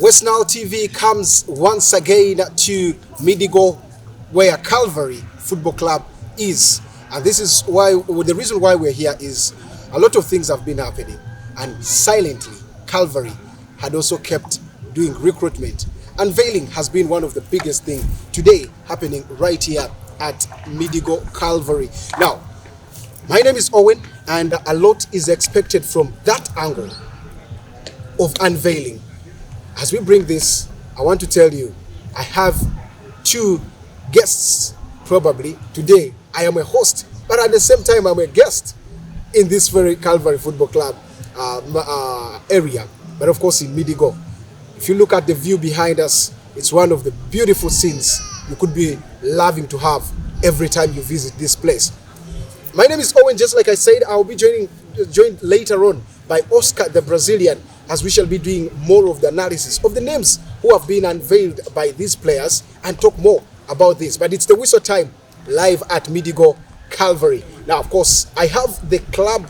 West Nile TV comes once again to Midigo, where Calvary Football Club is. And this is why, the reason why we're here is a lot of things have been happening. And silently, Calvary had also kept doing recruitment. Unveiling has been one of the biggest things today happening right here at Midigo Calvary. Now, my name is Owen, and a lot is expected from that angle of unveiling. As we bring this, I want to tell you, I have two guests probably. Today, I am a host, but at the same time, I'm a guest in this very Calvary Football Club area, but of course in Midigo. If you look at the view behind us, it's one of the beautiful scenes you could be loving to have every time you visit this place. My name is Owen. Just like I said, I'll be joined later on by Oscar the Brazilian, as we shall be doing more of the analysis of the names who have been unveiled by these players and talk more about this. But it's the whistle time live at Midigo Calvary. Now, of course, I have the club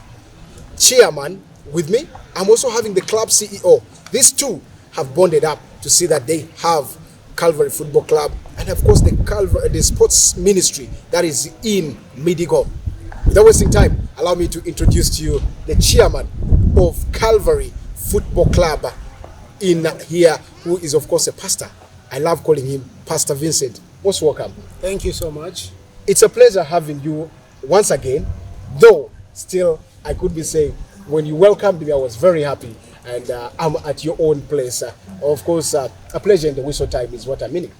chairman with me. I'm also having the club CEO. These two have bonded up to see that they have Calvary Football Club and, of course, the sports ministry that is in Midigo. Without wasting time, allow me to introduce to you the chairman of Calvary Football Club in here, who is of course a pastor. I love calling him Pastor Vincent. Most welcome. Thank you so much. It's a pleasure having you once again, though still I could be saying when you welcomed me I was very happy, and I'm at your own place. Of course, a pleasure in the whistle time is what I'm meaning.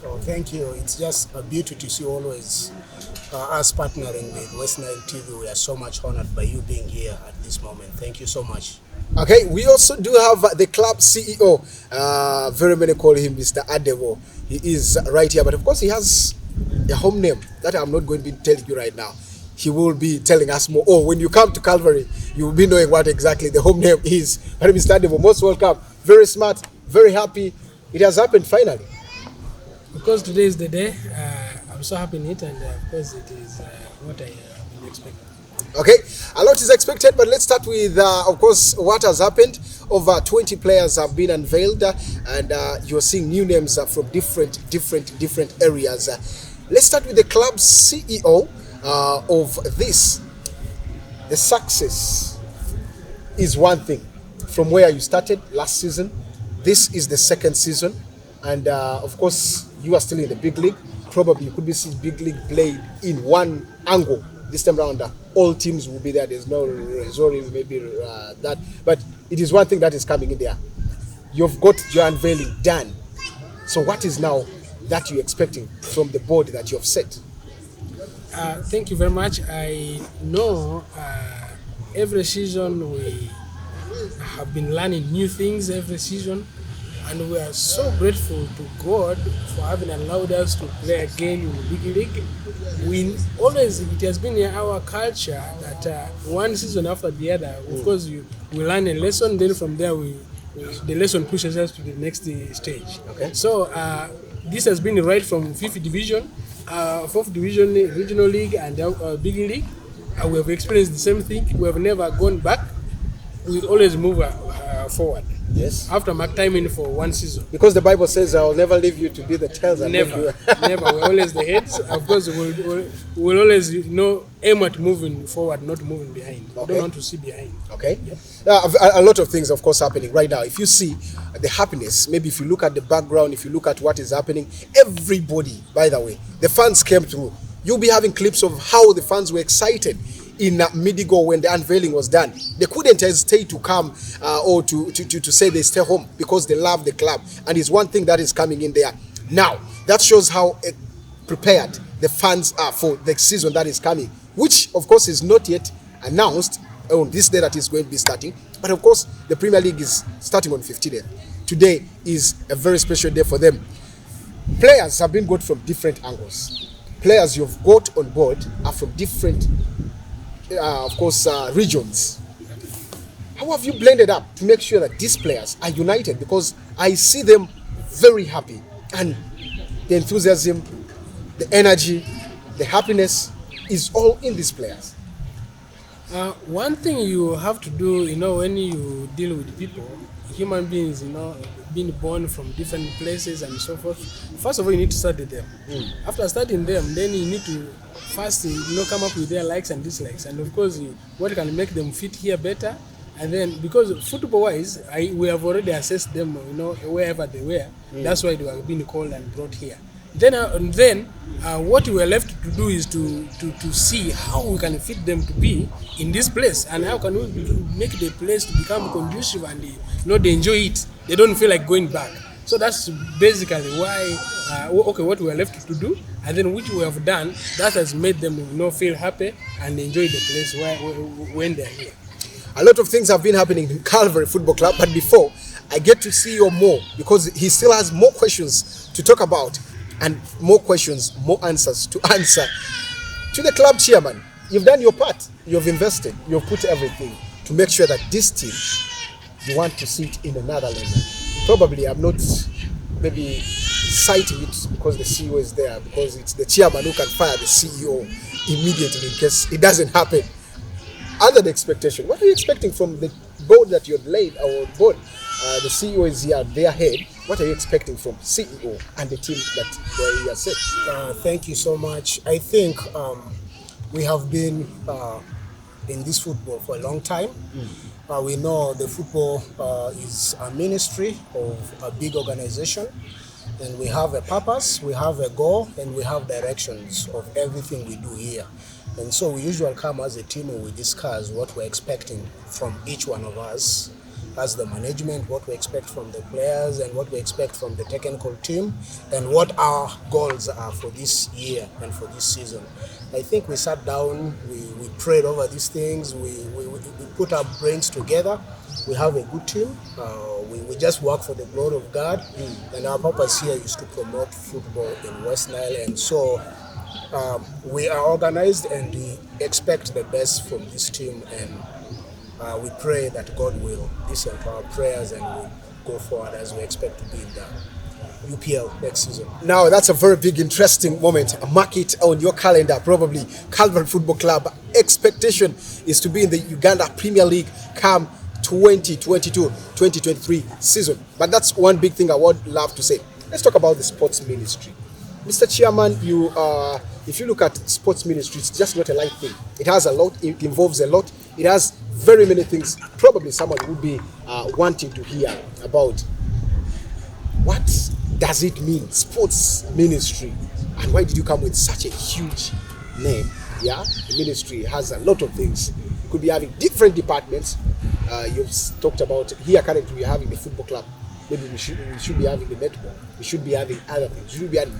Oh, thank you. It's just a beauty to see always us partnering with West Nile TV. We are so much honored by you being here at this moment. Thank you so much. Okay, we also do have the club CEO. Very many call him Mr. Adevo. He is right here, but of course he has a home name that I'm not going to be telling you right now. He will be telling us more. Oh, when you come to Calvary, you will be knowing what exactly the home name is. But Mr. Adevo, most welcome. Very smart, very happy. It has happened finally. Because today is the day, I'm so happy in it, and of course it is what I have been expecting. Okay, a lot is expected, but let's start with, of course, what has happened. Over 20 players have been unveiled, and you're seeing new names from different areas. Let's start with the club CEO of this. The success is one thing. From where you started last season, this is the second season, and of course, you are still in the big league. Probably you could be seeing big league played in one angle. This time around, all teams will be there. There's no resorting, maybe that. But it is one thing that is coming in there. You've got your unveiling done. So what is now that you're expecting from the board that you have set? Thank you very much. I know every season we have been learning new things every season. And we are so grateful to God for having allowed us to play again in the big league. It has been in our culture that one season after the other, of course, we learn a lesson, then from there the lesson pushes us to the next stage. Okay. So this has been right from 5th division, 4th division, regional league, and big league. We have experienced the same thing. We have never gone back. We always move forward. Yes. After mark timing for one season. Because the Bible says, I will never leave you to be the tails. Never. Never. We're always the heads. Of course, we'll always aim at moving forward, not moving behind. Okay. We don't want to see behind. Okay. Yep. A lot of things, of course, happening right now. If you see the happiness, maybe if you look at the background, if you look at what is happening, everybody, by the way, the fans came through. You'll be having clips of how the fans were excited in Midigo when the unveiling was done. They couldn't hesitate to come or to say they stay home because they love the club. And it's one thing that is coming in there. Now, that shows how prepared the fans are for the season that is coming, which, of course, is not yet announced on this day that is going to be starting. But, of course, the Premier League is starting on 15th. Today is a very special day for them. Players have been got from different angles. Players you've got on board are from different regions. How have you blended up to make sure that these players are united? Because I see them very happy, and the enthusiasm, the energy, the happiness is all in these players. One thing you have to do, when you deal with people, human beings, being born from different places and so forth. First of all, you need to study them. After studying them, then you need to first, come up with their likes and dislikes, and of course, what can make them fit here better. And then, because football-wise, we have already assessed them, wherever they were. That's why they were being called and brought here. Then, what we are left to do is to see how we can fit them to be in this place, and how can we make the place to become conducive, and they enjoy it. They don't feel like going back. So that's basically why, what we are left to do, and then which we have done, that has made them feel happy and enjoy the place when they're here. A lot of things have been happening in Calvary Football Club, but before I get to see you more, because he still has more questions to talk about, and more questions, more answers to answer. To the club chairman, you've done your part. You've invested. You've put everything to make sure that this team, you want to see it in another level. Probably I'm not maybe citing it because the CEO is there, because it's the chairman who can fire the CEO immediately in case it doesn't happen. Other than expectation, what are you expecting from the board that you've laid, or board? The CEO is here, their head. What are you expecting from CEO and the team that he has set? Thank you so much. I think we have been in this football for a long time. We know the football is a ministry of a big organization, and we have a purpose, we have a goal, and we have directions of everything we do here. And so we usually come as a team and we discuss what we're expecting from each one of us as the management, what we expect from the players, and what we expect from the technical team, and what our goals are for this year and for this season. I think we sat down, we prayed over these things, we put our brains together. We have a good team. We just work for the glory of God, and our purpose here is to promote football in West Nile. And so we are organized, and we expect the best from this team, and we pray that God will listen to our prayers and will go forward as we expect to be in the UPL next season. Now that's a very big, interesting moment. Mark it on your calendar, probably. Calvary Football Club expectation is to be in the Uganda Premier League come 2022-2023 season. But that's one big thing I would love to say. Let's talk about the sports ministry. Mr. Chairman, if you look at sports ministry, it's just not a light thing. It has a lot, it involves a lot. It has very many things. Probably someone would be wanting to hear about. What does it mean, sports ministry? And why did you come with such a huge name? Yeah, the ministry has a lot of things. You could be having different departments. You've talked about here currently we're having the football club. Maybe we should be having the netball. We should be having other things. We should be having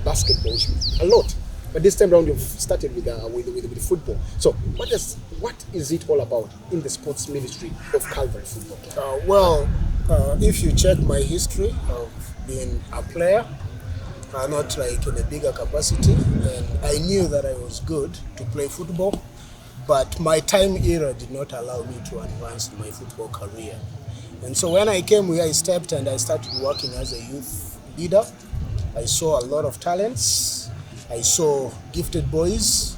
basketball. A lot. But this time around, you've started with football. So what is it all about in the sports ministry of Calvary Football Club? If you check my history of being a player, not like in a bigger capacity, and I knew that I was good to play football, but my time era did not allow me to advance in my football career. And so when I came here, I stepped and I started working as a youth leader. I saw a lot of talents. I saw gifted boys.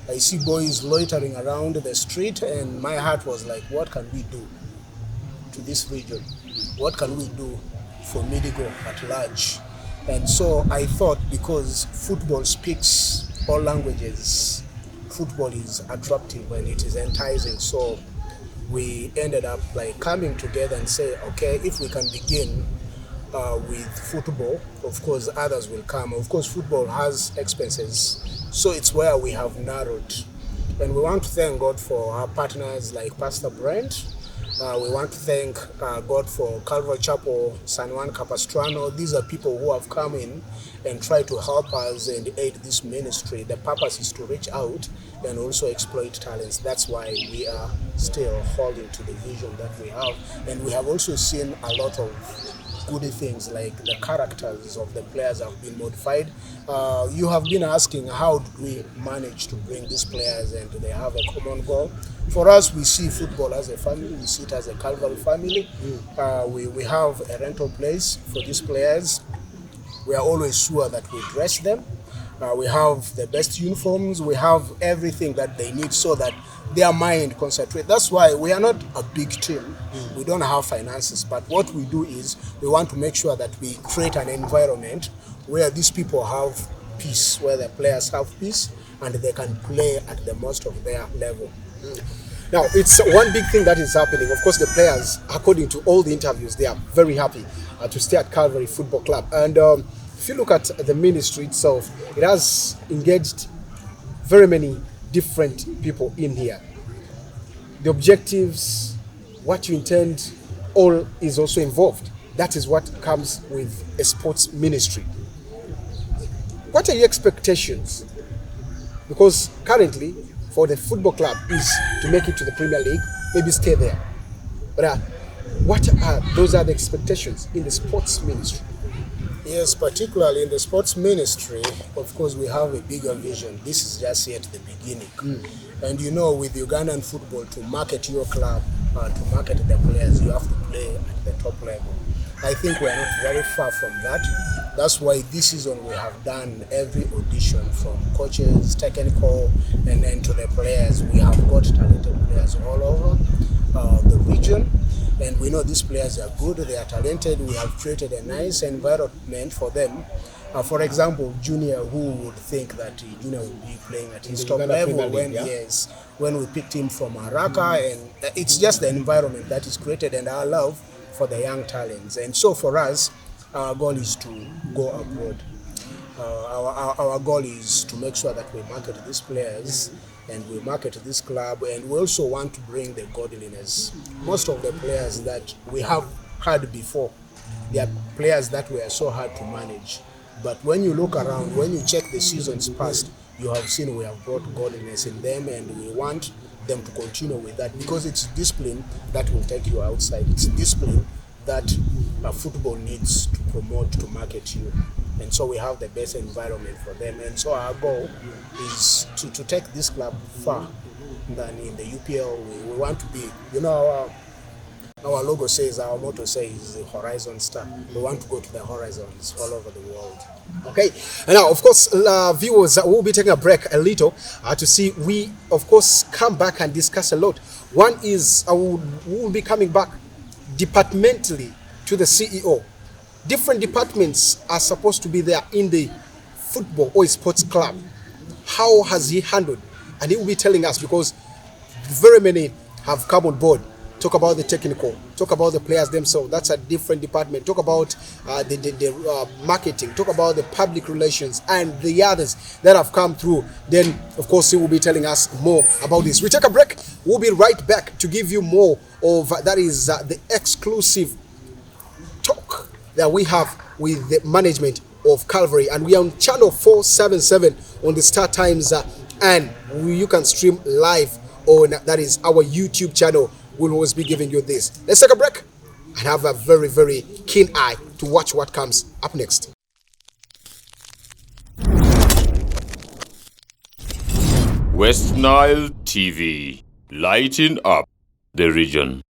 I see boys loitering around the street, and my heart was like, what can we do to this region? What can we do for Midigo at large? And so I thought, because football speaks all languages, football is attractive and it is enticing. So we ended up like coming together and say, okay, if we can begin with football, of course others will come. Of course football has expenses, so it's where we have narrowed. And we want to thank God for our partners like Pastor Brent. We want to thank God for Calvary Chapel, San Juan Capistrano. These are people who have come in and tried to help us and aid this ministry. The purpose is to reach out and also exploit talents. That's why we are still holding to the vision that we have. And we have also seen a lot of good things, like the characters of the players have been modified. You have been asking, how do we manage to bring these players and do they have a common goal? For us, we see football as a family. We see it as a Calvary family. We have a rental place for these players. We are always sure that we dress them. We have the best uniforms. We have everything that they need so that their mind concentrate. That's why we are not a big team. We don't have finances, but what we do is we want to make sure that we create an environment where these people have peace, where the players have peace, and they can play at the most of their level. Now, it's one big thing that is happening. Of course, the players, according to all the interviews, they are very happy to stay at Calvary Football Club. And if you look at the ministry itself, it has engaged very many different people in here. The objectives, what you intend, all is also involved. That is what comes with a sports ministry. What are your expectations? Because currently, for the football club is to make it to the Premier League, maybe stay there. But what are those other expectations in the sports ministry? Yes, particularly in the sports ministry, of course, we have a bigger vision. This is just yet the beginning. And you know, with Ugandan football, to market your club, to market the players, you have to play at the top level. I think we are not very far from that. That's why this season we have done every audition, from coaches, technical, and then to the players. We have got talented players all over the region. And we know these players are good, they are talented. We have created a nice environment for them. For example, Junior, who would think that Junior would be playing at his top level when we picked him from Araka, and it's just the environment that is created and our love for the young talents. And so for us, our goal is to go abroad. Our goal is to make sure that we market these players and we market this club, and we also want to bring the godliness. Most of the players that we have had before, they are players that were so hard to manage. But when you look around, when you check the seasons past, you have seen we have brought godliness in them, and we want them to continue with that, because it's discipline that will take you outside. It's discipline that football needs to promote, to market you. And so we have the best environment for them. And so our goal is to take this club far than in the UPL. We want to be, you know, our logo says, our motto says, the Horizon Star. We want to go to the horizons all over the world. Okay, and now, of course, viewers, we'll be taking a break a little to see. We, of course, come back and discuss a lot. One is we'll be coming back departmentally to the CEO. Different departments are supposed to be there in the football or sports club. How has he handled? And he will be telling us, because very many have come on board. Talk about the technical, talk about the players themselves. That's a different department. Talk about the marketing, talk about the public relations, and the others that have come through. Then, of course, he will be telling us more about this. We take a break. We'll be right back to give you more of that is the exclusive talk that we have with the management of Calvary. And we are on channel 477 on the Star Times, and you can stream live on that is our YouTube channel. We'll always be giving you this. Let's take a break and have a very, very keen eye to watch what comes up next. West Nile TV, lighting up the region.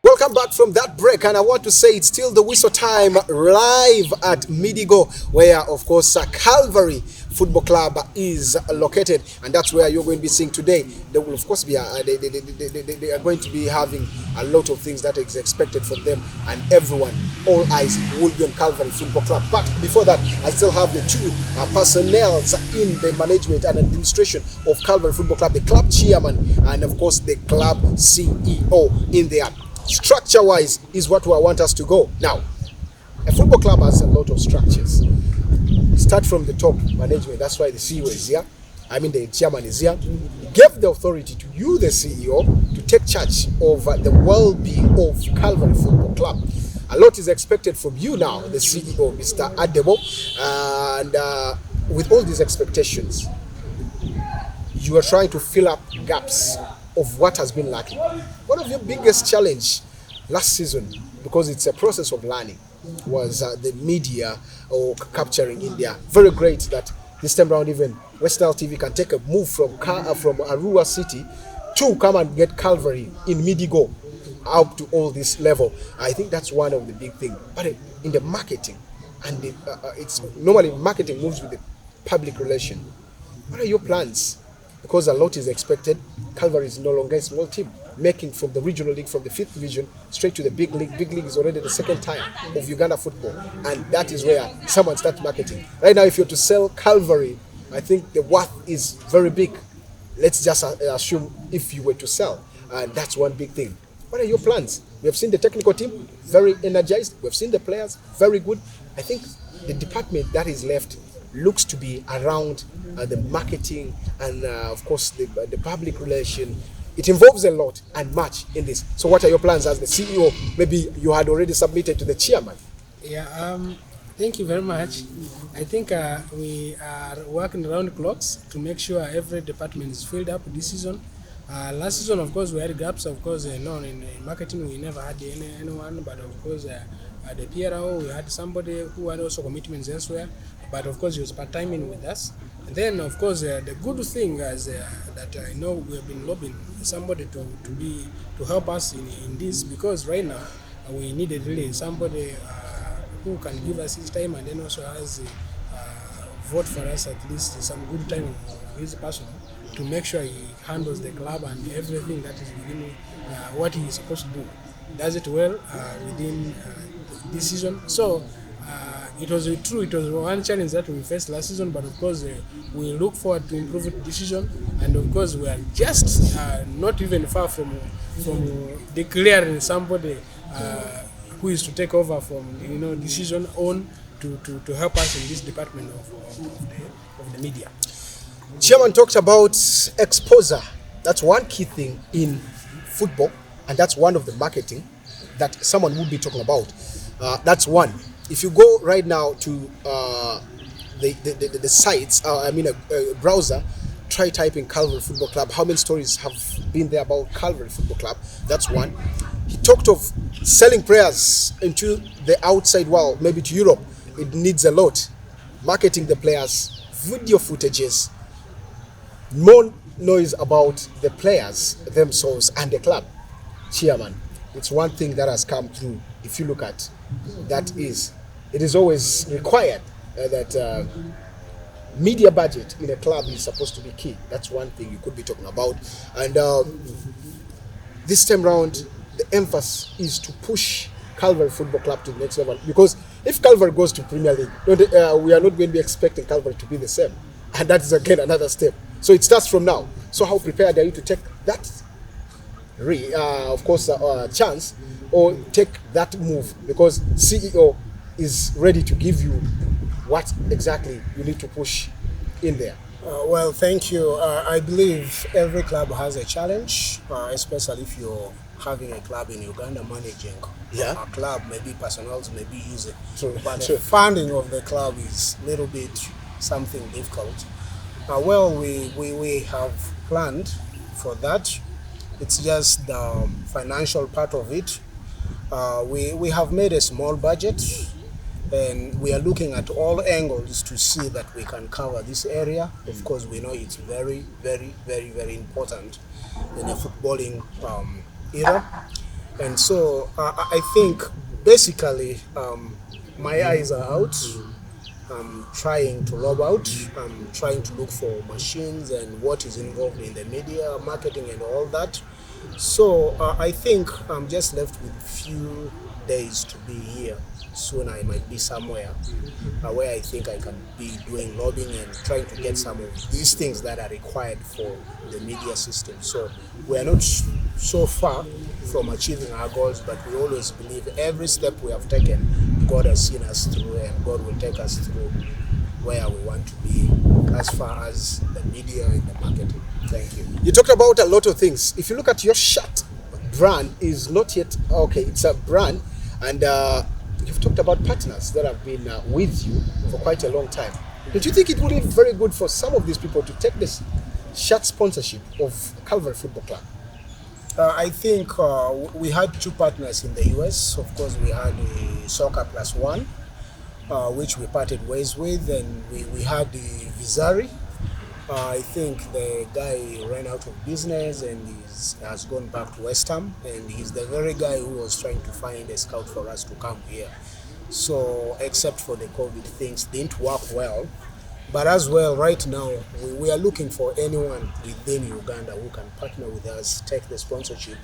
Welcome back from that break, and I want to say it's still the whistle time live at Midigo, where of course Calvary Football Club is located, and that's where you're going to be seeing today. They will of course be they are going to be having a lot of things that is expected from them, and everyone, all eyes will be on Calvary Football Club. But before that, I still have the two personnel in the management and administration of Calvary Football Club, the club chairman and of course the club CEO in there. Structure-wise is what I want us to go. Now, a football club has a lot of structures. Start from the top management. That's why the CEO is here. I mean, the chairman is here. He gave the authority to you, the CEO, to take charge of the well-being of Calvary Football Club. A lot is expected from you now, the CEO, Mr. Adebo, and with all these expectations, you are trying to fill up gaps of what has been lacking. One of your biggest challenge last season, because it's a process of learning, was the media or capturing India. Very great that this time around even West Nile TV can take a move from Arua City to come and get Calvary in Midigo up to all this level. I think that's one of the big things. But in the marketing, and it's normally marketing moves with the public relation. What are your plans? Because a lot is expected. Calvary is no longer a small team, making from the regional league, from the 5th division, straight to the big league. Big league is already the second time of Uganda football, and that is where someone starts marketing. Right now, if you're to sell Calvary, I think the worth is very big. Let's just assume if you were to sell, and that's one big thing. What are your plans? We have seen the technical team very energized. We have seen the players very good. I think the department that is left looks to be around the marketing and of course the public relation. It involves a lot and much in this. So what are your plans as the CEO? Maybe you had already submitted to the chairman. Yeah, thank you very much. I think we are working around clocks to make sure every department is filled up this season. Last season, of course, we had gaps. Of course, in marketing, we never had anyone. But of course, at the PRO, we had somebody who had also commitments elsewhere. But of course, he was part-timing with us. And then, of course, the good thing is that I know we have been lobbying somebody to help us in this, because right now we needed really somebody who can give us his time and then also has vote for us at least some good time of his person, to make sure he handles the club and everything that is within what he is supposed to do. Does it well within this season. So it was true, it was one challenge that we faced last season, but of course we look forward to improve it this season, and of course we are just not even far from declaring somebody who is to take over from this season on to help us in this department of the media. Chairman talked about exposure. That's one key thing in football, and that's one of the marketing that someone would be talking about. That's one. If you go right now to the sites, a browser, try typing Calvary Football Club. How many stories have been there about Calvary Football Club? That's one. He talked of selling players into the outside world, maybe to Europe. It needs a lot. Marketing the players, video footages, more noise about the players themselves and the club. Chairman, it's one thing that has come through. If you look at that, it is always required that media budget in a club is supposed to be key. That's one thing you could be talking about. And this time round, the emphasis is to push Calvary Football Club to the next level, because if Calvary goes to Premier League, we are not going to be expecting Calvary to be the same, and that is again another step. So it starts from now. So how prepared are you to take that chance, or take that move, because CEO is ready to give you what exactly you need to push in there? Well, thank you. I believe every club has a challenge, especially if you're having a club in Uganda managing a club, maybe personnel may be easy. But the funding of the club is a little bit something difficult. We have planned for that. It's just the financial part of it. We have made a small budget, and we are looking at all angles to see that we can cover this area. Of course, we know it's very, very, very, very important in a footballing era. And so I think basically my eyes are out. I'm trying to lob out. I'm trying to look for machines and what is involved in the media, marketing and all that. So I think I'm just left with a few days to be here. Soon I might be somewhere where I think I can be doing lobbying and trying to get some of these things that are required for the media system. So we are not so far from achieving our goals, but we always believe every step we have taken, God has seen us through, and God will take us through where we want to be as far as the media and the marketing. Thank you. You talked about a lot of things. If you look at your shirt, brand is not yet okay. It's a brand, and you've talked about partners that have been with you for quite a long time. Don't you think it would be very good for some of these people to take this shirt sponsorship of Calvary Football Club? I think we had two partners in the US. Of course, we had Soccer Plus One, which we parted ways with, and we had the Visari. I think the guy ran out of business and has gone back to West Ham, and he's the very guy who was trying to find a scout for us to come here. So, except for the COVID, things didn't work well. But as well, right now, we are looking for anyone within Uganda who can partner with us, take the sponsorship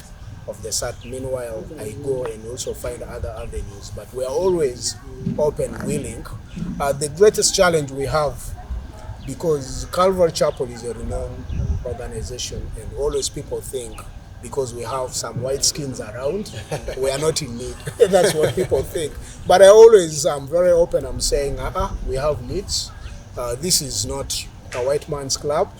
of the SAT. Meanwhile, I go and also find other avenues. But we are always open, willing. The greatest challenge we have, because Calvary Chapel is a renowned organization, and always people think because we have some white skins around, we are not in need. That's what people think. But I always am very open. I'm saying, we have needs. This is not a white man's club.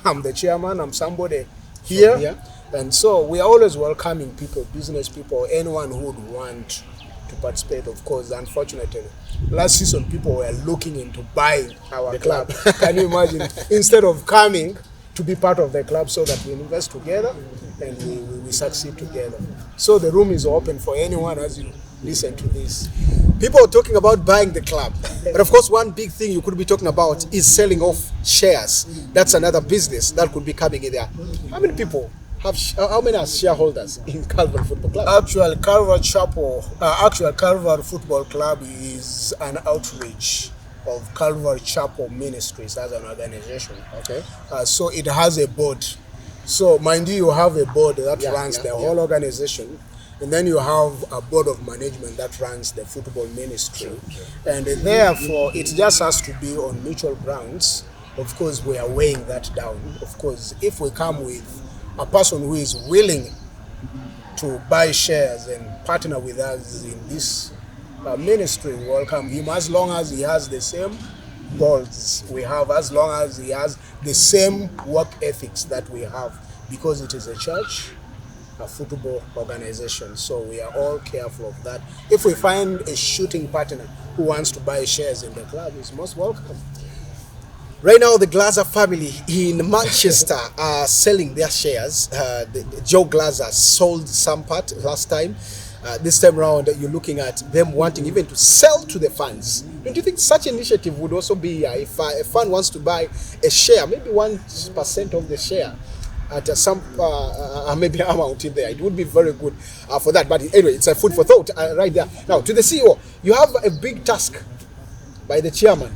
I'm the chairman. I'm somebody here. Yeah. And so we are always welcoming people, business people, anyone who would want to participate. Of course, unfortunately, last season people were looking into buying our club. Can you imagine? Instead of coming to be part of the club, so that we invest together and we succeed together. So the room is open for anyone as you listen to this. People are talking about buying the club, but of course one big thing you could be talking about is selling off shares. That's another business that could be coming in there. How many people how many are shareholders in Calvary Football Club? Calvary Football Club is an outreach of Calvary Chapel Ministries as an organization. Okay. So it has a board. So mind you have a board that runs the whole organization, and then you have a board of management that runs the football ministry. And therefore, it just has to be on mutual grounds. Of course, we are weighing that down. Of course, if we come with a person who is willing to buy shares and partner with us in this ministry, we welcome him, as long as he has the same goals we have, as long as he has the same work ethics that we have, because it is a church, a football organization. So we are all careful of that. If we find a shooting partner who wants to buy shares in the club, he's most welcome. Right now, the Glazer family in Manchester are selling their shares. Joe Glazer sold some part last time. This time around, you're looking at them wanting even to sell to the fans. Don't you think such initiative would also be if a fan wants to buy a share, maybe 1% of the share at some maybe amount in there? It would be very good for that. But anyway, it's a food for thought right there. Now, to the CEO, you have a big task by the chairman,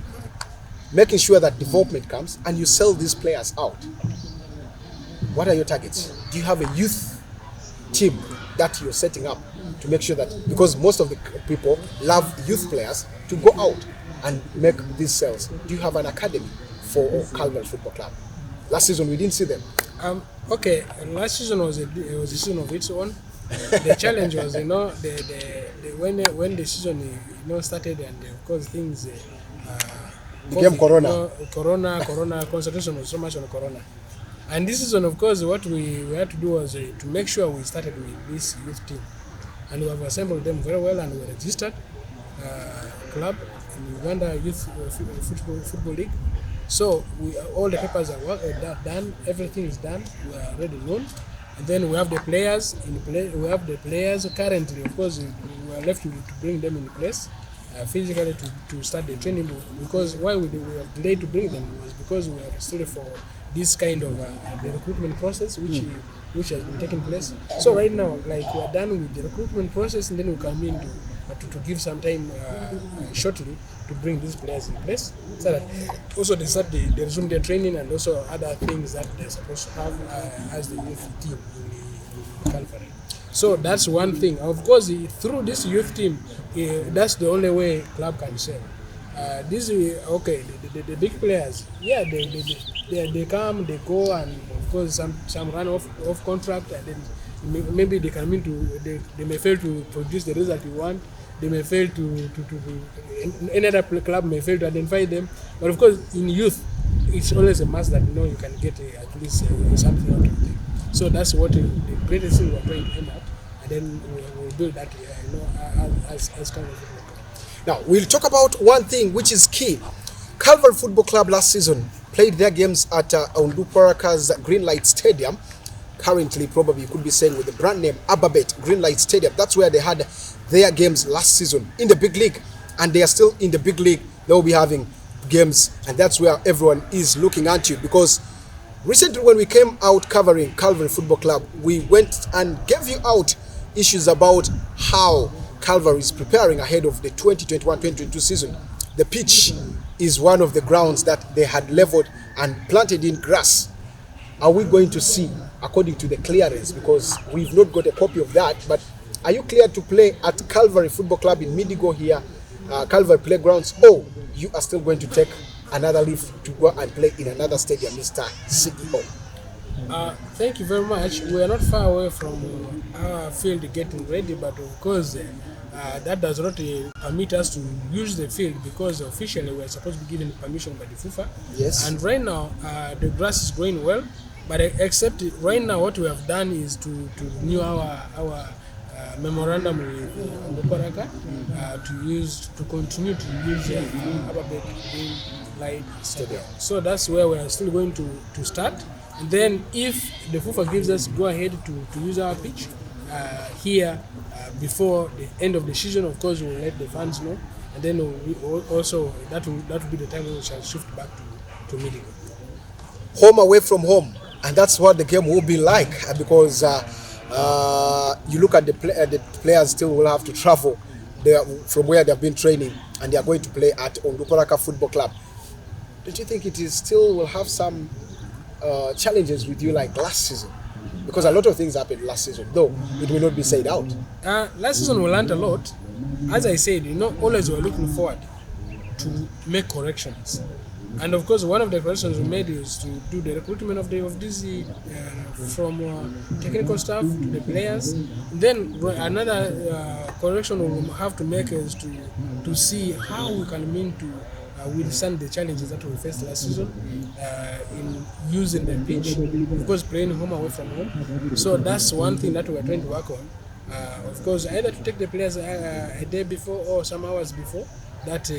making sure that development comes and you sell these players out. What are your targets? Do you have a youth team that you're setting up to make sure that, because most of the people love youth players, to go out and make these sales? Do you have an academy for Calvary Football Club? Last season we didn't see them. Okay, last season was a season of its own. The challenge was, when the season started, and of course things became Corona. Corona concentration was so much on Corona. And this season, of course, what we had to do was to make sure we started with this youth team. And we have assembled them very well, and we registered club in Uganda Youth Football League. So all the papers are done, everything is done, we are already known. And then we have the players currently. Of course, we are left to bring them in place physically to start the training, because why we have delayed to bring them was because we are still for this kind of the recruitment process which has been taking place. So right now, like, we are done with the recruitment process, and then we come in to give some time shortly to bring these players in place, so that also they resume their training and also other things that they're supposed to have as the youth team in Calvary. So that's one thing. Of course, through this youth team, that's the only way club can sell. The big players, they come, they go, and of course some run off contract, and then maybe they come into they may fail to produce the result you want. They may fail to any other club may fail to identify them. But of course, in youth, it's always a must that you can get at least something out of them. So that's what the greatest thing we're trying to aim at, and then we'll build that, as kind of football club. Now, we'll talk about one thing which is key. Calvary Football Club last season played their games at Onduparaka's Greenlight Stadium. Currently, probably you could be saying with the brand name Ababet Greenlight Stadium. That's where they had their games last season in the big league. And they are still in the big league. They will be having games. And that's where everyone is looking at you. Because recently when we came out covering Calvary Football Club, we went and gave you out issues about how Calvary is preparing ahead of the 2021-2022 season. The pitch is one of the grounds that they had leveled and planted in grass. Are we going to see, according to the clearance, because we've not got a copy of that, but are you cleared to play at Calvary Football Club in Midigo here, Calvary Playgrounds, or you are still going to take another leave to go and play in another stadium, Mr. CEO? Thank you very much. We are not far away from our field getting ready, but of course that does not permit us to use the field, because officially we are supposed to be given permission by the FIFA. Yes. And right now the grass is growing well, but except right now what we have done is to renew our memorandum with Onduparaka to continue to use Ababet Greenlight Stadium. So that's where we are still going to start. And then if the FIFA gives us go ahead to use our pitch here before the end of the season, of course we'll let the fans know, and then also that will be the time when we shall shift back to Midigo. Home away from home, and that's what the game will be like, because you look at the players still will have to travel there from where they have been training, and they are going to play at Onduparaka Football Club. Don't you think it is still will have some challenges with you like last season? Because a lot of things happened last season, though it will not be said out. Last season we learned a lot. As I said, always we're looking forward to make corrections. And of course, one of the corrections we made is to do the recruitment of this from technical staff to the players. Then another correction we'll have to make is to see how we can mean to withstand the challenges that we faced last season in using the pitch, because playing home away from home. So that's one thing that we're trying to work on. Of course, either to take the players a day before or some hours before, that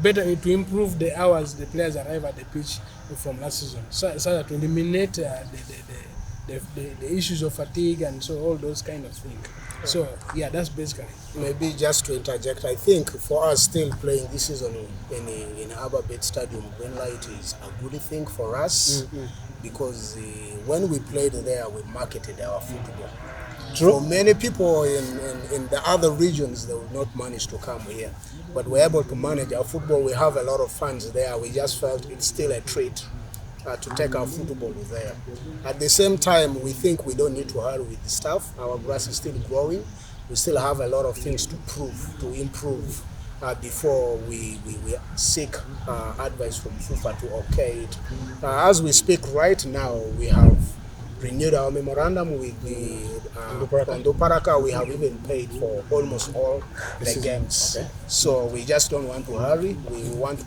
better to improve the hours the players arrive at the pitch from last season, so that we eliminate the issues of fatigue and so all those kind of things. So yeah, that's basically. Maybe just to interject, I think for us still playing this season in Ababet Stadium, Greenlight is a good thing for us, because when we played there, we marketed our football. True. For many people in the other regions, they will not manage to come here. But we're able to manage our football. We have a lot of fans there. We just felt it's still a treat to take our football there. At the same time, we think we don't need to hurry with the stuff. Our grass is still growing. We still have a lot of things to improve before we seek advice from FIFA to okay it. As we speak right now, we have renewed our memorandum with the Onduparaka. We have even paid for almost all the games. Okay. So we just don't want to hurry. We want to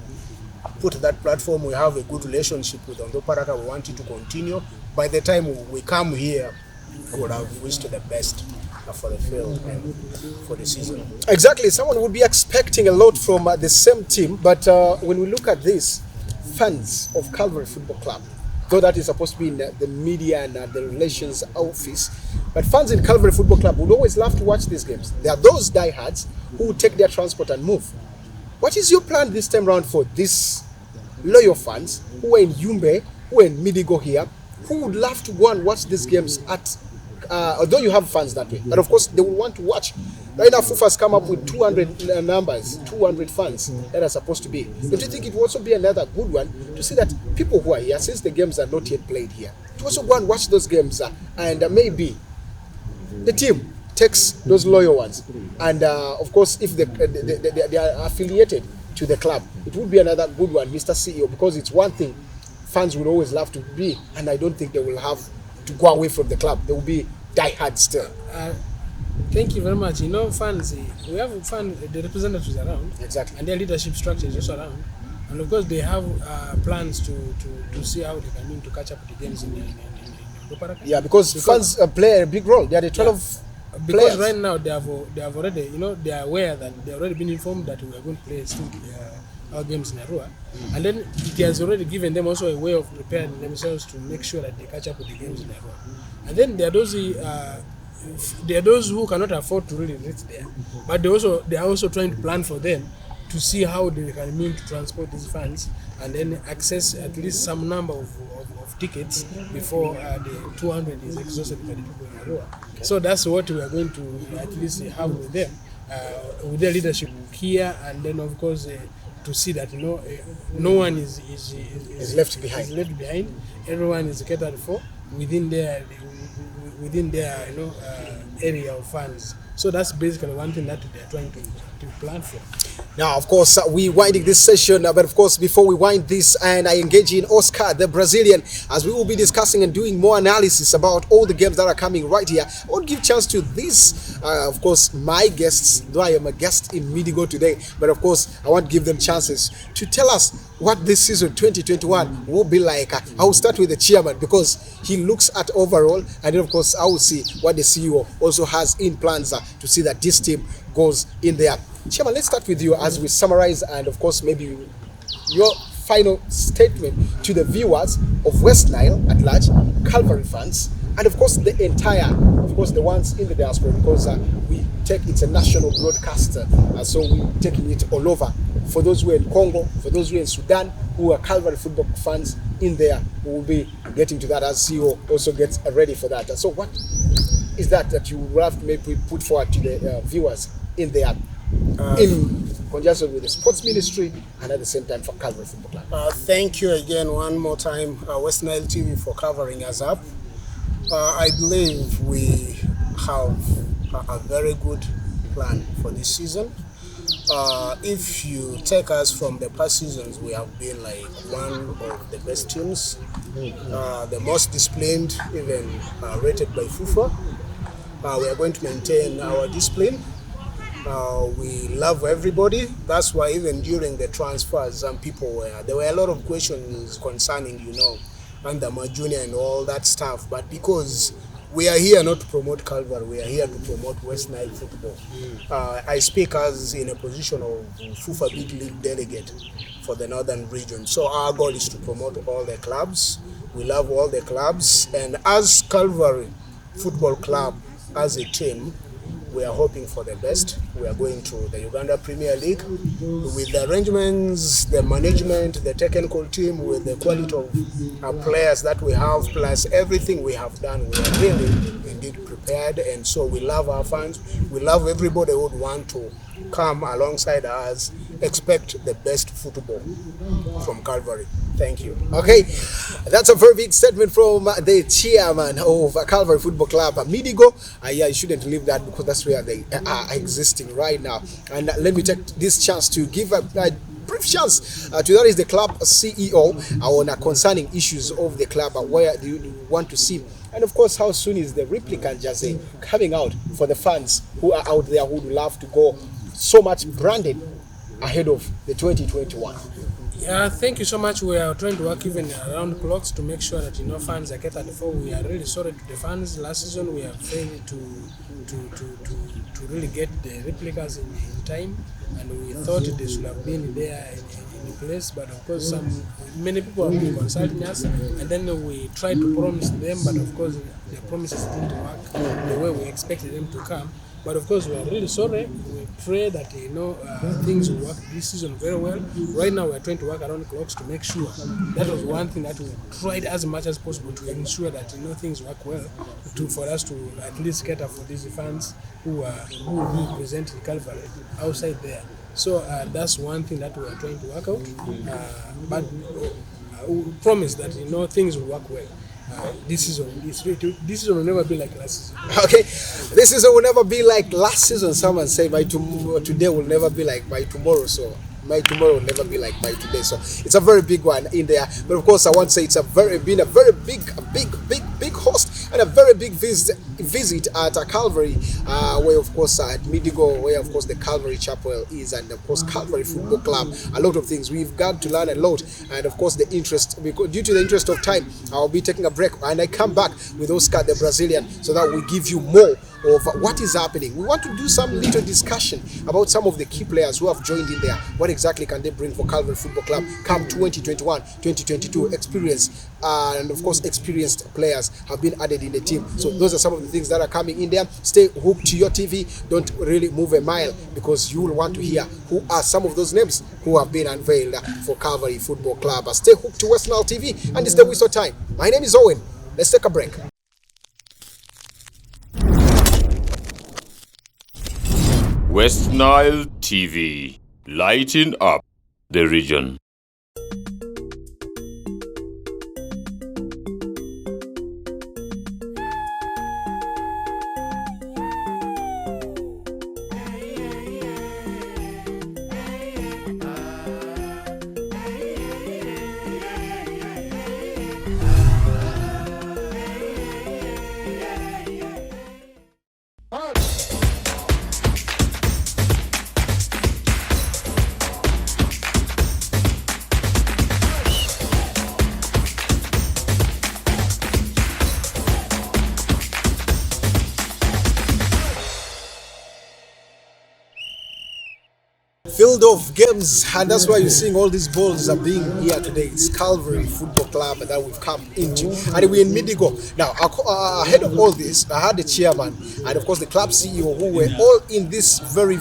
put that platform. We have a good relationship with Onduparaka. We want it to continue. By the time we come here, we would have wished the best for the field and for the season. Exactly. Someone would be expecting a lot from the same team, but when we look at this, fans of Calvary Football Club, though that is supposed to be in the media and the relations office, but fans in Calvary Football Club would always love to watch these games. There are those diehards who would take their transport and move. What is your plan this time around for these loyal fans who are in Yumbe, who are in Midigo here, who would love to go and watch these games at, although you have fans that way, but of course they will want to watch. Right now FUFA's come up with 200 numbers, 200 fans that are supposed to be. Don't you think it will also be another good one to see that people who are here, since the games are not yet played here, to also go and watch those games and maybe the team takes those loyal ones, and of course if they are affiliated to the club, it would be another good one, Mr. CEO, because it's one thing fans will always love to be, and I don't think they will have to go away from the club. They will be diehard still. Thank you very much. Fans, we have the representatives around, Exactly. and their leadership structure is also around, and of course they have plans to see how they can to catch up with the games in Yeah, because fans play a big role. They are the 12 because players. right now they have already, they are aware that they already been informed that we are going to play still our games in Arua, and then it has already given them also a way of preparing themselves to make sure that they catch up with the games in Arua. And then there are those who cannot afford to really reach there, but they are also trying to plan for them to see how they can mean to transport these funds and then access at least some number of tickets before the 200 is exhausted by the people in Arua. Okay. So that's what we are going to at least have with them, with their leadership here, and then of course to see that no one is left behind. Everyone is catered for within their area of funds. So that's basically one thing that they are trying to plan for. Now, of course, we winding this session, but of course, before we wind this, and I engage in Oscar, the Brazilian, as we will be discussing and doing more analysis about all the games that are coming right here. I won't give chance to this, of course, my guests, though I am a guest in Midigo today, but of course, I want to give them chances to tell us what this season 2021 will be like. I will start with the chairman because he looks at overall, and then of course, I will see what the CEO also has in plans to see that this team goes in there. Chairman, let's start with you as we summarize, and of course maybe your final statement to the viewers of West Nile at large, Calvary fans, and of course the entire, of course the ones in the diaspora, because we take it's a national broadcaster, so we're taking it all over. For those who are in Congo, for those who are in Sudan, who are Calvary football fans in there, we will be getting to that as CEO also gets ready for that. So what is that you will have to maybe put forward to the viewers in there? In conjunction with the sports ministry and at the same time for Calvary Football Club. Thank you again one more time, West Nile TV, for covering us up. I believe we have a very good plan for this season. If you take us from the past seasons, we have been like one of the best teams, the most disciplined, even rated by FIFA. We are going to maintain our discipline. We love everybody. That's why even during the transfers, there were a lot of questions concerning, under my junior and all that stuff. But because we are here not to promote Calvary, we are here to promote West Nile football. I speak as in a position of FIFA Big League delegate for the northern region. So our goal is to promote all the clubs. We love all the clubs, and as Calvary Football Club, as a team, we are hoping for the best. We are going to the Uganda Premier League with the arrangements, the management, the technical team, with the quality of players that we have, plus everything we have done. We are really indeed prepared, and so we love our fans. We love everybody who would want to come alongside us, expect the best football from Calvary. Thank you. Okay, that's a very big statement from the chairman of Calvary Football Club, Midigo. Yeah, you shouldn't leave that because that's where they are existing right now. And let me take this chance to give a brief chance to that is the club CEO on concerning issues of the club. Where do you want to see? And of course, how soon is the replicant jersey coming out for the fans who are out there who would love to go so much branded ahead of the 2021? Yeah, thank you so much. We are trying to work even around clocks to make sure that fans are catered for. We are really sorry to the fans. Last season we have failed to really get the replicas in time, and we thought they should have been there in place. But of course, many people have been consulting us, and then we tried to promise them, but of course the promises didn't work the way we expected them to come. But of course, we are really sorry. We pray that things will work this season very well. Right now, we are trying to work around clocks to make sure. That was one thing that we tried as much as possible to ensure that things work well, for us to at least cater for these fans who will be present in Calvary outside there. So that's one thing that we are trying to work out. But we promise that things will work well. This season will never be like last season. Okay, this season will never be like last season. Someone say by today will never be like by tomorrow. So my tomorrow will never be like my today. So it's a very big one in there. But of course, I want to say it's been a very big host and a very big visit at Calvary, where of course at Midigo, where of course the Calvary Chapel is, and of course Calvary Football Club. A lot of things we've got to learn a lot, and of course the interest, because due to the interest of time, I'll be taking a break and I come back with Oscar the Brazilian so that we give you more of what is happening. We want to do some little discussion about some of the key players who have joined in there. What exactly can they bring for Calvary Football Club come 2021, 2022? Experience and of course experienced players have been added in the team. So those are some of the things that are coming in there. Stay hooked to your TV. Don't really move a mile, because you will want to hear who are some of those names who have been unveiled for Calvary Football Club. Stay hooked to West Nile TV, and it's the Whistle Time. My name is Owen. Let's take a break. West Nile TV, lighting up the region. Field of games, and that's why you're seeing all these balls are being here today. It's Calvary Football Club that we've come into, and we're in Midigo. Now, ahead of all this, I had the chairman and of course the club CEO who were all in this very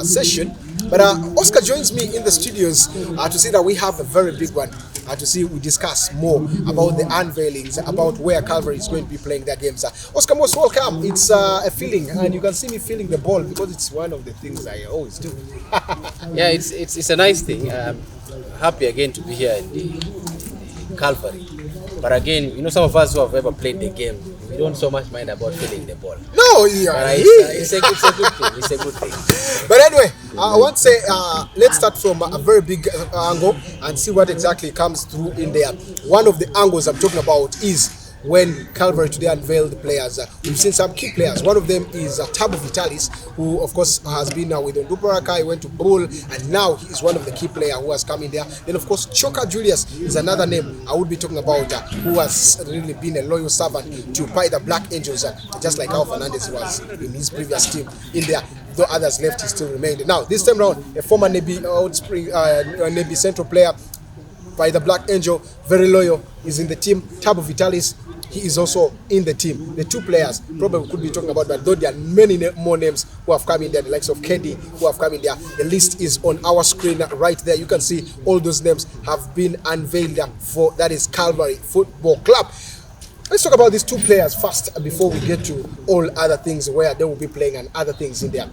session. But Oscar joins me in the studios to see that we have a very big one. To see we discuss more about the unveilings, about where Calvary is going to be playing their games. Oscar, most welcome. It's a feeling, and you can see me feeling the ball because it's one of the things I always do. Yeah, it's a nice thing. I'm happy again to be here in the Calvary. But again, some of us who have ever played the game, we don't so much mind about feeling the ball. No, yeah. But it's a good thing. It's a good thing. But anyway, I want to say, let's start from a very big angle and see what exactly comes through in there. One of the angles I'm talking about is when Calvary today unveiled the players. We've seen some key players. One of them is Tabo Vitalis, who of course has been with Onduparaka. He went to Bull, and now he is one of the key players who has come in there. Then of course Choka Julius is another name I would be talking about, who has really been a loyal servant to Pai the Black Angels, just like how Fernandez was in his previous team in there. Though others left, he still remained. Now this time round, a former Navy Central player by the Black Angel, very loyal, is in the team. Tabo Vitalis, he is also in the team. The two players probably could be talking about, but though there are many more names who have come in there, the likes of Kedi who have come in there. The list is on our screen right there. You can see all those names have been unveiled for, that is Calvary Football Club. Let's talk about these two players first before we get to all other things where they will be playing and other things in there.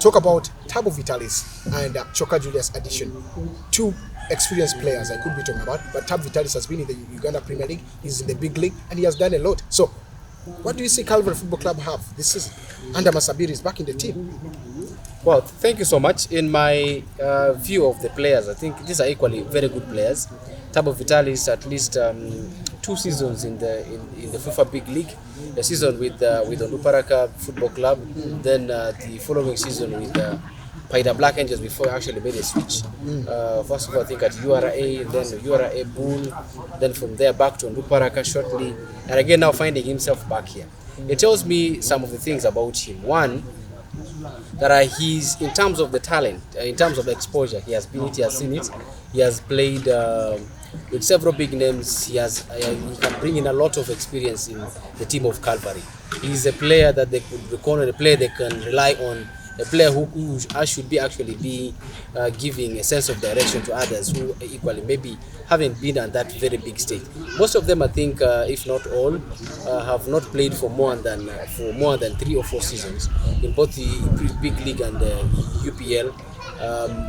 Talk about Tabo Vitalis and Choka Julius addition. Two experienced players I could be talking about, but Tabo Vitalis has been in the Uganda Premier League, he's in the big league, and he has done a lot. So, what do you see Calvary Football Club have this season? Under Masabiri is back in the team. Well, thank you so much. In my view of the players, I think these are equally very good players. Tabo Vitalis, at least 2 seasons in the FIFA Big League, a season with Onduparaka Football Club, then the following season with Pai the Black Angels before he actually made a switch. First of all, I think at URA, then URA Bull, then from there back to Onduparaka shortly, and again now finding himself back here. It tells me some of the things about him. One, that he's, in terms of the talent, in terms of the exposure, he has been it, he has seen it, he has played with several big names. He can bring in a lot of experience in the team of Calvary. He's a player that they could recall, a player they can rely on, a player who should be actually be giving a sense of direction to others who equally maybe haven't been at that very big stage. Most of them, I think, if not all, have not played for more than 3 or 4 seasons in both the big league and the UPL.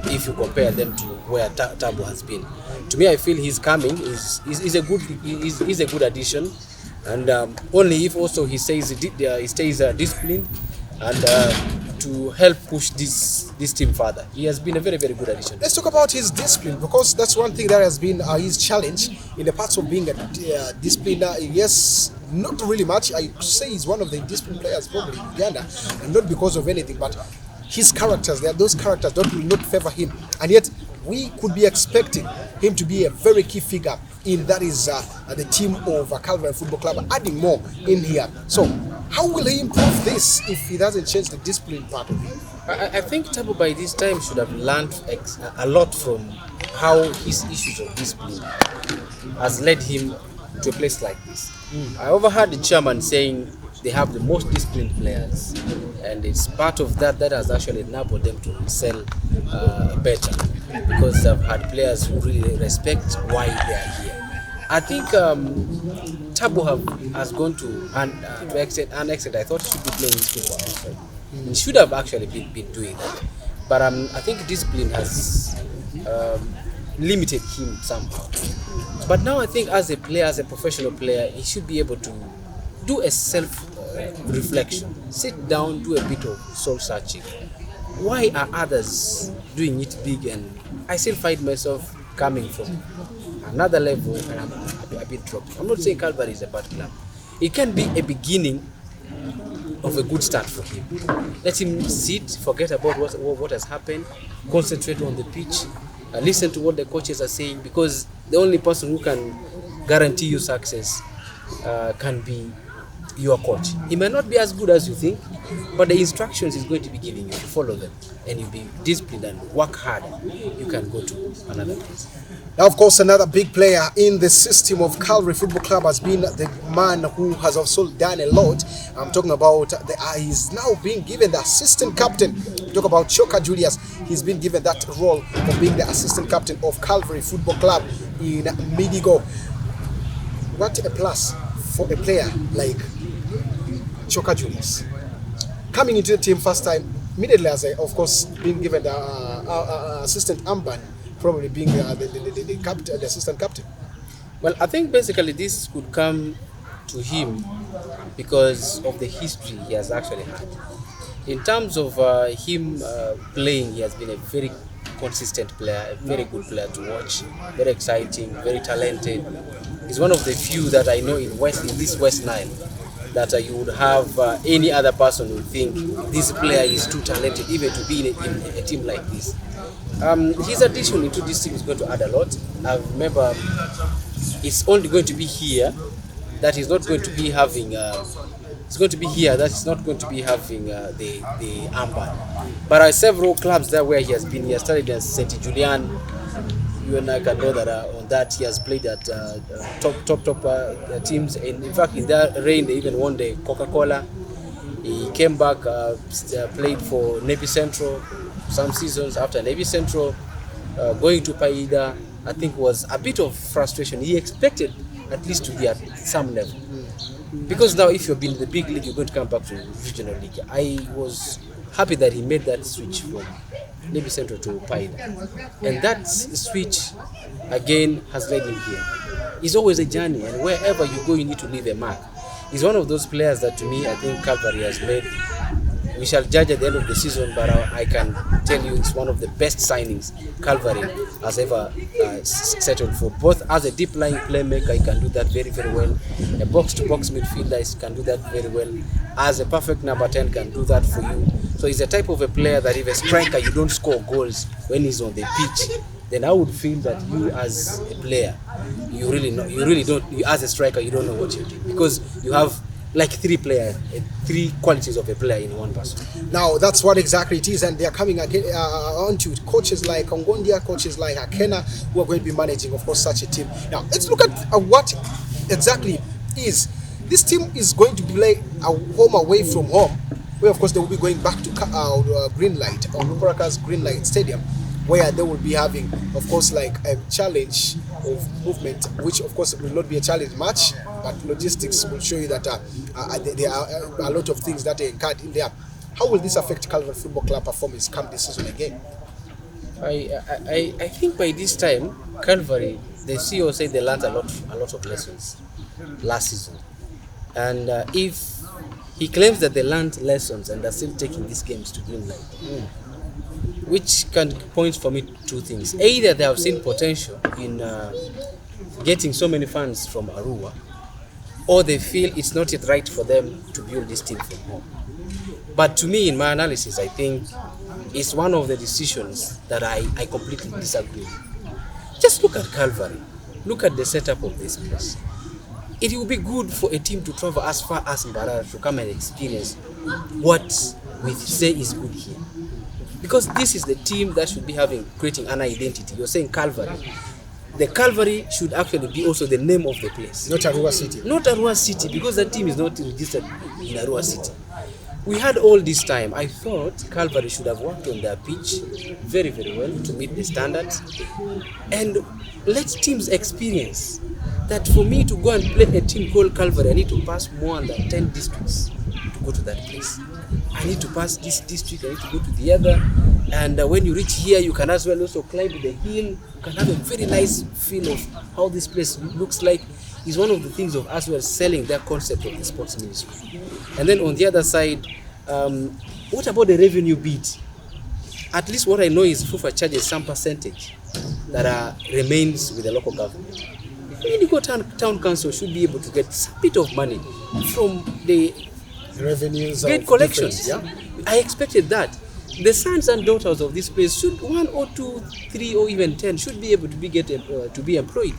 If you compare them to where Tabo has been, to me, I feel he's coming. He's a good addition, and only if also he stays disciplined and to help push this team further. He has been a very, very good addition. Let's talk about his discipline, because that's one thing that has been his challenge in the parts of being a discipliner. Yes, not really much. I say he's one of the disciplined players probably in Uganda, and not because of anything, but his characters, those characters will not favor him, and yet we could be expecting him to be a very key figure in that is the team of Calvary Football Club, adding more in here. So how will he improve this if he doesn't change the discipline part of it? I think Tabo by this time should have learned a lot from how his issues of discipline has led him to a place like this. I overheard the chairman saying they have the most disciplined players, and it's part of that has actually enabled them to sell better, because they've had players who really respect why they are here. I think Tabo has gone to an extent. I thought he should be playing his football outside. He should have actually been doing that, but I think discipline has limited him somehow. But now I think as a player, as a professional player, he should be able to do a self-reflection, sit down, do a bit of soul-searching. Why are others doing it big and I still find myself coming from another level and I'm a bit dropped? I'm not saying Calvary is a bad club. It can be a beginning of a good start for him. Let him sit, forget about what has happened, concentrate on the pitch, listen to what the coaches are saying, because the only person who can guarantee you success can be your coach. He may not be as good as you think, but the instructions he's going to be giving you, follow them, and you'll be disciplined and work hard. You can go to another place. Now, of course, another big player in the system of Calvary Football Club has been the man who has also done a lot. I'm talking about he's now being given the assistant captain. Talk about Choka Julius. He's been given that role of being the assistant captain of Calvary Football Club in Midigo. What a plus for a player like Choka Julius. Coming into the team first time, immediately as of course being given the assistant armband, probably being the captain, the assistant captain. Well, I think basically this could come to him because of the history he has actually had. In terms of him playing, he has been a very consistent player, a very good player to watch, very exciting, very talented. He's one of the few that I know in this West Nile that you would have any other person who think this player is too talented even to be in a team like this. His addition into this team is going to add a lot. I remember it's only going to be here that he's not going to be having it's going to be here that he's not going to be having the armband. But several clubs there where he has been. He has started at St. Julian. You and I can know that on that he has played at top teams. And in fact, in that reign, they even won the Coca-Cola. He came back, played for Navy Central some seasons. After Navy Central, going to Paida, I think was a bit of frustration. He expected at least to be at some level. Because now if you've been in the big league, you're going to come back to regional league. I was happy that he made that switch from Navy Central to Paida. And that switch, again, has led him here. It's always a journey, and wherever you go, you need to leave a mark. He's one of those players that, to me, I think Calvary has made. We shall judge at the end of the season, but I can tell you it's one of the best signings Calvary has ever settled for. Both as a deep-lying playmaker, he can do that very, very well. A box-to-box midfielder, he can do that very well. As a perfect number 10, can do that for you. So he's a type of a player that if a striker, you don't score goals when he's on the pitch, then I would feel that you as a player, you really don't, as a striker, you don't know what you're doing. Because you have like three qualities of a player in one person. Now that's what exactly it is, and they are coming again onto coaches like Ongondia, coaches like Akena, who are going to be managing, of course, such a team. Now let's look at what exactly is this team is going to play a home away from home, where of course they will be going back to Greenlight, or Lukuraka's Greenlight Stadium, where they will be having, of course, like a challenge of movement, which of course will not be a challenge match, but logistics will show you that there are a lot of things that are incurred in there. How will this affect Calvary Football Club performance come this season again? I think by this time, Calvary, the CEO said they learned a lot of lessons last season, and if He claims that they learned lessons and are still taking these games to green light. Which can point for me two things. Either they have seen potential in getting so many fans from Arua, or they feel it's not yet right for them to build this team from home. But to me, in my analysis, I think it's one of the decisions that I completely disagree with. Just look at Calvary. Look at the setup of this place. It will be good for a team to travel as far as Mbarara to come and experience what we say is good here. Because this is the team that should be creating an identity. You're saying Calvary. The Calvary should actually be also the name of the place. Not Arua City. Not Arua City, because the team is not registered in Arua City. We had all this time. I thought Calvary should have worked on their pitch very, very well to meet the standards. And let teams experience that for me to go and play a team called Calvary, I need to pass more than 10 districts to go to that place. I need to pass this district, I need to go to the other. And when you reach here, you can as well also climb the hill. You can have a very nice feel of how this place looks like. Is one of the things of as well selling their concept of the sports ministry. And then on the other side, what about the revenue bit? At least what I know is FUFA charges some percentage that remains with the local government. Indigo Town Council should be able to get some bit of money from the revenues great of collections. Yeah? I expected that. The sons and daughters of this place should 1 or 2, 3 or even 10 should be able to be employed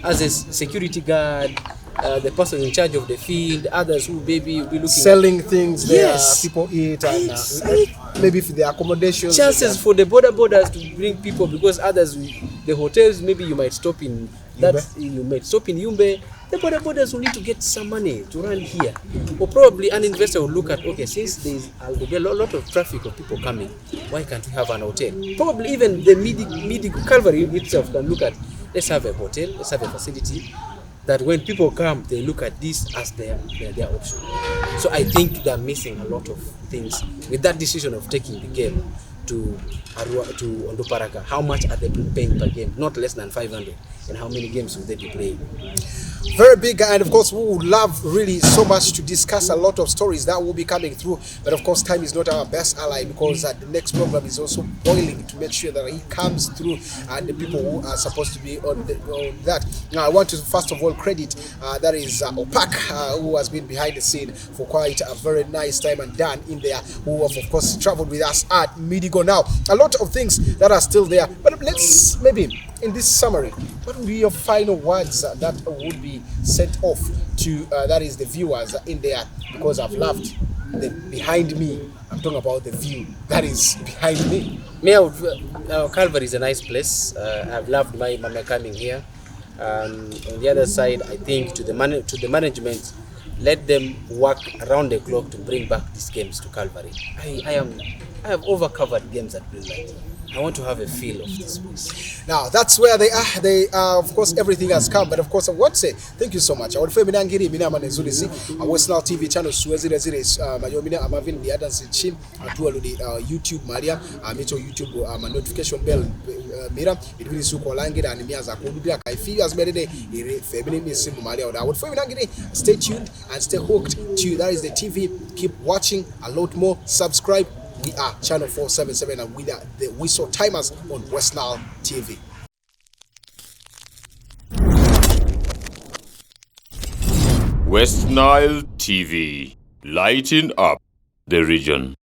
as a security guard, the person in charge of the field, others who maybe will be looking selling things Yes. there, people eat, and maybe for the accommodations. chances for the borders to bring people, because others, the hotels, maybe you might stop in Yumbe. The borders will need to get some money to run here, or probably an investor will look at, okay, since there'll be a lot of traffic of people coming, why can't we have an hotel? Probably even the midi Calvary itself can look at, let's have a hotel, let's have a facility that when people come, they look at this as their option. So I think they're missing a lot of things with that decision of taking the game to Ondoparaka. How much are they paying per game? Not less than 500. And how many games will they be playing? Very big, and of course we would love really so much to discuss a lot of stories that will be coming through, but of course time is not our best ally, because the next program is also boiling to make sure that he comes through and the people who are supposed to be on that. Now I want to first of all credit that is Opak, who has been behind the scene for quite a very nice time, and Dan in there, who have of course traveled with us at Midigo. Now a lot of things that are still there, but let's maybe in this summary, what would be your final words that would be sent off to that is the viewers in there, because I've loved the behind me. I'm talking about the view that is behind me. Calvary is a nice place. I've loved my coming here. On the other side, I think to the management, let them work around the clock to bring back these games to Calvary. I have overcovered games at Greenlight. I want to have a feel of this place. Now that's where they are. They are, of course, everything has come. But of course, I want to say thank you so much. I want to Minangiri, Mina Manezulisi, Westnal TV channel, Suezire, Mayomina, Amavin, the Adams Chin, Atualudi, YouTube, Maria, Mito YouTube, my notification bell, Mira, it really Suko Langida, and Miaza Kubia. I feel as many Femini Sim Maria. I want to Minangiri, stay tuned and stay hooked to that is the TV. Keep watching a lot more. Subscribe. We are Channel 477 and we are the Whistle Timers on West Nile TV. West Nile TV, lighting up the region.